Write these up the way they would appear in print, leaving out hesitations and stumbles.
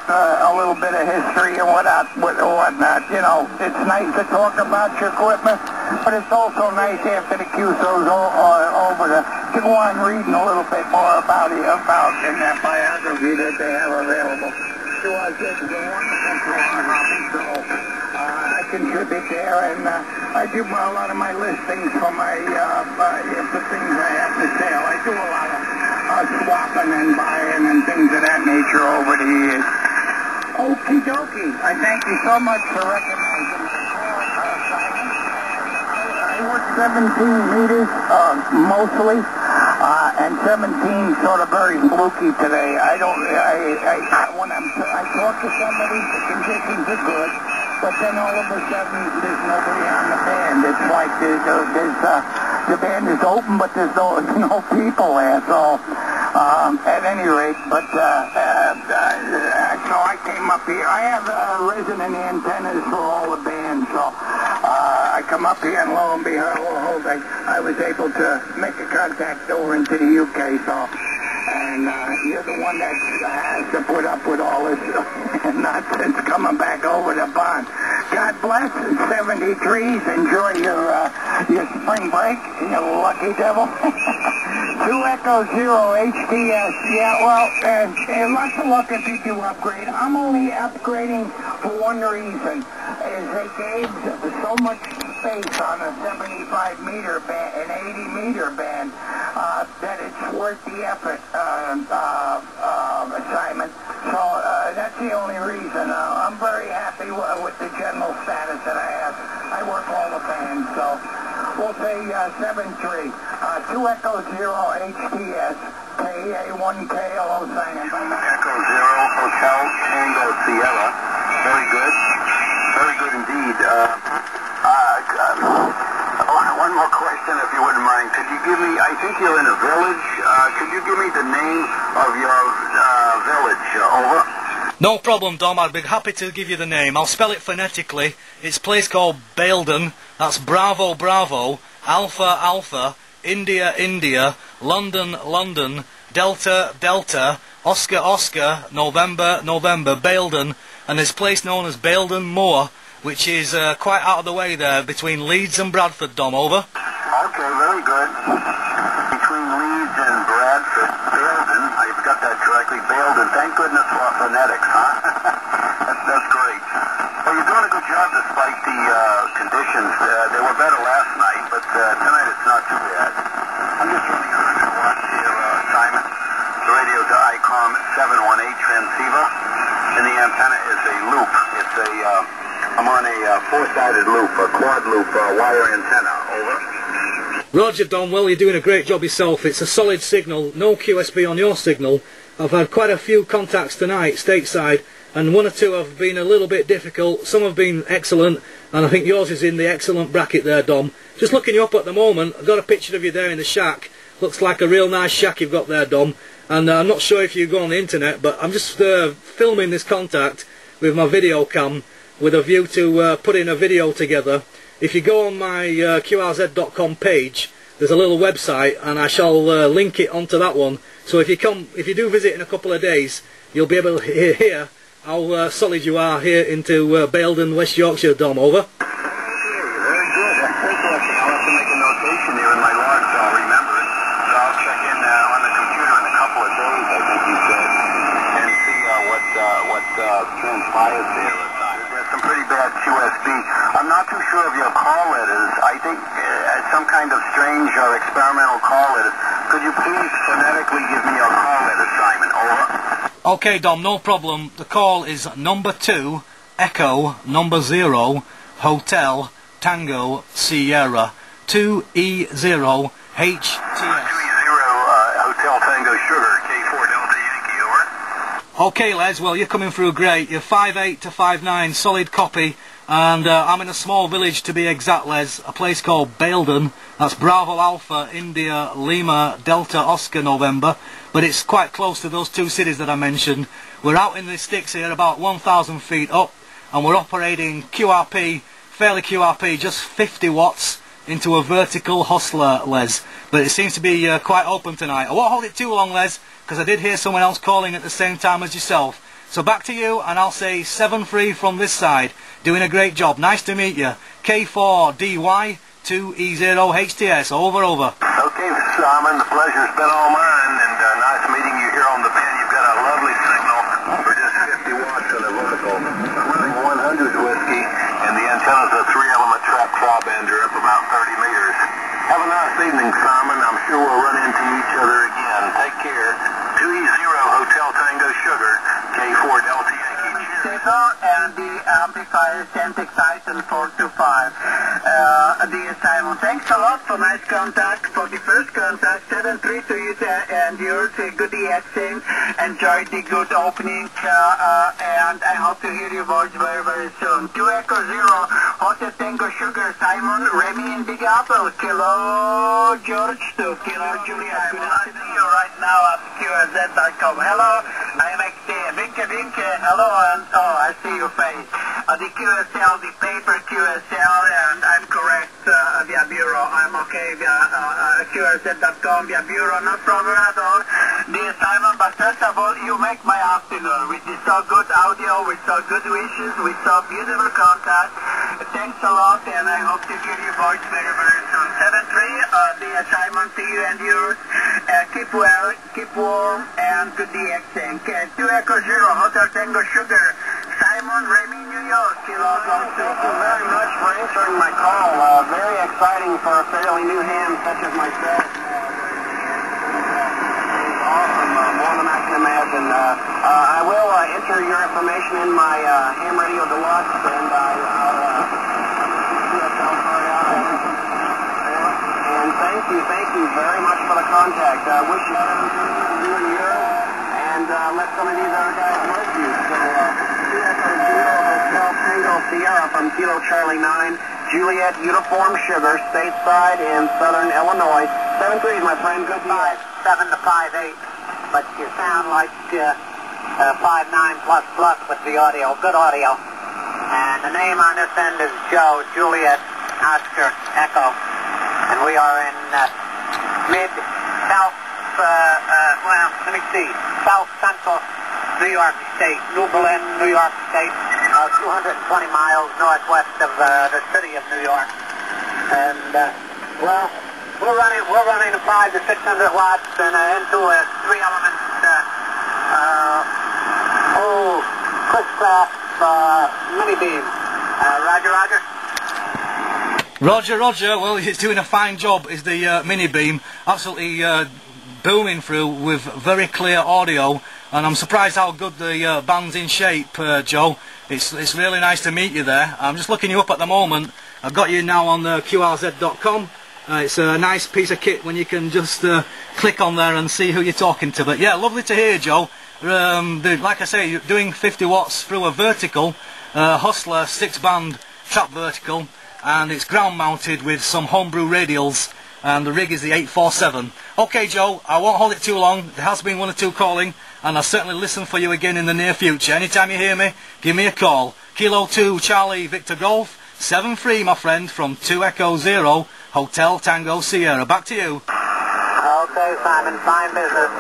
a little bit of history and whatnot. You know, it's nice to talk about your equipment, but it's also nice after the QSO's over to go on reading a little bit more about in that biography that they have available. To us, it's a wonderful hobby, so I contribute there, and I do a lot of my listings for my for things I have to sell. I do a lot of swapping and buying and things of that nature over the years. Okie dokie. I thank you so much for recognizing my call, Simon. I work 17 meters mostly, and 17 sort of very fluky today. When I talk to somebody, the conditions are good, but then all of a sudden there's nobody on the band. It's like the band is open, but there's no people there. So at any rate, but so I came up here. I have resonant antennas for all the bands, so I come up here, and lo and behold, I was able to make a contact over into the UK. So, and you're the one that has to put up with all this nonsense coming back over the pond. God bless. It's 70 degrees. Enjoy your spring break, you lucky devil. 2E0HTS. Yeah, well, lots of luck if you do upgrade. I'm only upgrading for one reason, is they gave so much space on a 75-meter band, an 80-meter band, that it's worth the effort, Simon. So that's the only reason. I'm very happy with the general status that I have. I work all the bands, so we'll say 7-3. 2E0HTS, KA1KLO signing. Echo Zero Hotel Tango Sierra. Very good. Very good indeed. One more question, if you wouldn't mind. Could you give me, I think you're in a village. Could you give me the name of your village? Over. No problem, Dom. I'd be happy to give you the name. I'll spell it phonetically. It's a place called Baildon. That's Bravo, Bravo, Alpha, Alpha, India, India, London, London, Delta, Delta, Oscar, Oscar, November, November, Baildon. And there's a place known as Baildon Moor, which is quite out of the way there, between Leeds and Bradford, Dom. Over. Okay, very good. Between Leeds and Bradford, Baildon. I've got that correctly. Baildon. Thank goodness for phonetics, huh? that's great. Well, you're doing a good job despite the conditions. They were better last night, but tonight it's not too bad. I'm just running a watch here, Simon. The radio's an ICOM 718 transceiver, and the antenna is a loop. It's a I'm on a four-sided loop, a quad loop wire antenna. Over. Roger, Dom. Well, you're doing a great job yourself. It's a solid signal. No QSB on your signal. I've had quite a few contacts tonight, stateside, and one or two have been a little bit difficult. Some have been excellent, and I think yours is in the excellent bracket there, Dom. Just looking you up at the moment, I've got a picture of you there in the shack. Looks like a real nice shack you've got there, Dom. And I'm not sure if you go on the internet, but I'm just filming this contact with my video cam, with a view to putting a video together. If you go on my QRZ.com page, there's a little website, and I shall link it onto that one. So if you do visit in a couple of days, you'll be able to hear how solid you are here into Baildon, West Yorkshire, Dom. Over. Very good. That's interesting. I'll have to make a notation here in my log so I'll remember it. So I'll check in on the computer in a couple of days, I think you said, and see what transpires there. Some pretty bad QSB. I'm not too sure of your call letters. I think some kind of strange or experimental call letters. Could you please phonetically give me your call letters, Simon? Over. Okay, Dom, no problem. The call is number 2, Echo, number 0, Hotel, Tango, Sierra, 2E0HTS. 2E0 Hotel Tango Sugar, K4 Delta Yankee, over. Okay, Les, well, you're coming through great. You're 5'8" to 5'9", solid copy. And I'm in a small village, to be exact, Les, a place called Baildon. That's Bravo Alpha, India, Lima, Delta, Oscar, November. But it's quite close to those two cities that I mentioned. We're out in the sticks here, about 1,000 feet up, and we're operating QRP, fairly QRP, just 50 watts into a vertical hustler, Les. But it seems to be quite open tonight. I won't hold it too long, Les, because I did hear someone else calling at the same time as yourself. So back to you, and I'll say 7-3 from this side. Doing a great job. Nice to meet you. K4DY 2E0HTS. Over. Okay, Simon, the pleasure's been all mine, and nice meeting you here on the pen. You've got a lovely signal for just 50 watts on the vertical. I'm running 100 whiskey, and the antenna's a 3-element trap tri-bander up about 30 meters. Have a nice evening, Simon. I'm sure we'll run into each other again. Take care. 2E0 Hotel Tango Sugar, K4 Delta Yankee. And the amplifier is Centix Titan 425. Dear Simon, thanks a lot for nice contact, for the first contact. 7-3 to you and yours. Good exchange. Enjoyed the good opening, and I hope to hear your voice very, very soon. 2 Echo 0, Hotel Tango Sugar, Simon, Remy in Big Apple, Kilo George to Kilo Juliet. Good to see you right now at QSO.com. Hello, I'm Vinke, hello, and I see your face. The QSL, the paper QSL, and I'm correct via bureau. I'm okay via QSO.com via bureau, no problem at all. Dear Simon, but first of all, you make my afternoon with so good audio, with so good wishes, with so beautiful contact. Thanks a lot, and I hope to hear your voice very, very soon. 7-3, dear Simon, to you and yours. Keep well, keep warm, and good exchange. 2 Echo 0, Hotel Tango Sugar, Simon, Remy, New York, Kilo Golf. Thank you very much for answering my call. Very exciting for a fairly new ham such as myself. Awesome, more than I can imagine. I will enter your information in my ham radio deluxe, and I'll and thank you very much for the contact. Wish you and yours, and let some of these other guys work you. So, Hotel Tango Sierra from Kilo Charlie 9, Juliet Uniform Sugar, stateside in southern Illinois. 7-3, my friend. Good to you. 7 to 5-8, but you sound like 5-9 with the audio. Good audio. And the name on this end is Joe, Juliet, Oscar, Echo. And we are in mid-south, south central New York State, New Berlin, New York State, 220 miles northwest of the city of New York. And, well, we're running 500 to 600 watts and into a 3-element, Chris-Craft mini beam. Roger. Roger. Well, he's doing a fine job. Is the mini beam absolutely booming through with very clear audio, and I'm surprised how good the band's in shape, Joe. It's really nice to meet you there. I'm just looking you up at the moment. I've got you now on QRZ.com. It's a nice piece of kit when you can just click on there and see who you're talking to. But yeah, lovely to hear, Joe. Like I say, you're doing 50 watts through a vertical Hustler 6-band trap vertical, and it's ground mounted with some homebrew radials, and the rig is the 847. Okay, Joe, I won't hold it too long. There has been 1 or 2 calling, and I'll certainly listen for you again in the near future. Anytime you hear me, give me a call. Kilo 2 Charlie Victor Golf, 7-3, my friend, from 2 Echo 0 Hotel Tango Sierra. Back to you. Okay, Simon, fine business,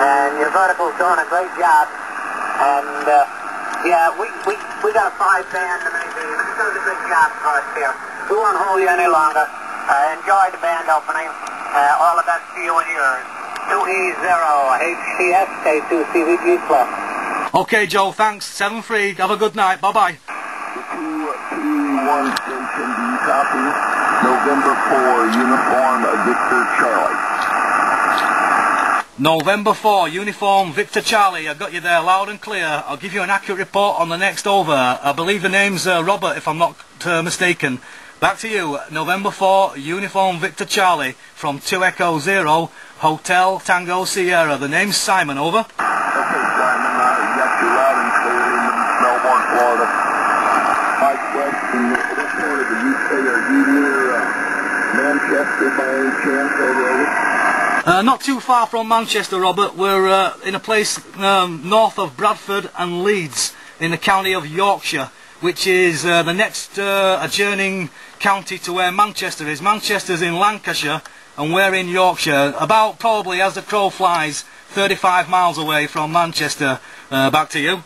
and your vertical's doing a great job. And yeah, we got a 5-band maybe. It does a good job for us here. We won't hold you any longer. Enjoy the band opening. All the best to you and yours. 2E0HTS K2CVG Plus. Okay, Joe, thanks. 7-3. Have a good night. Bye-bye. 2E1 station, do you copy? November 4, Uniform Victor Charlie. November 4, Uniform Victor Charlie. I got you there loud and clear. I'll give you an accurate report on the next over. I believe the name's Robert, if I'm not mistaken. Back to you. November 4, Uniform Victor Charlie from 2 Echo 0 Hotel Tango Sierra. The name's Simon. Over. Okay, Simon. I got you loud and clear in Melbourne, Florida. Mike West in this part of the U.S.A. Are you near Manchester by any chance? Over. Not too far from Manchester, Robert. We're in a place north of Bradford and Leeds in the county of Yorkshire, which is the next adjoining county to where Manchester is. Manchester's in Lancashire and we're in Yorkshire, about probably, as the crow flies, 35 miles away from Manchester. Back to you.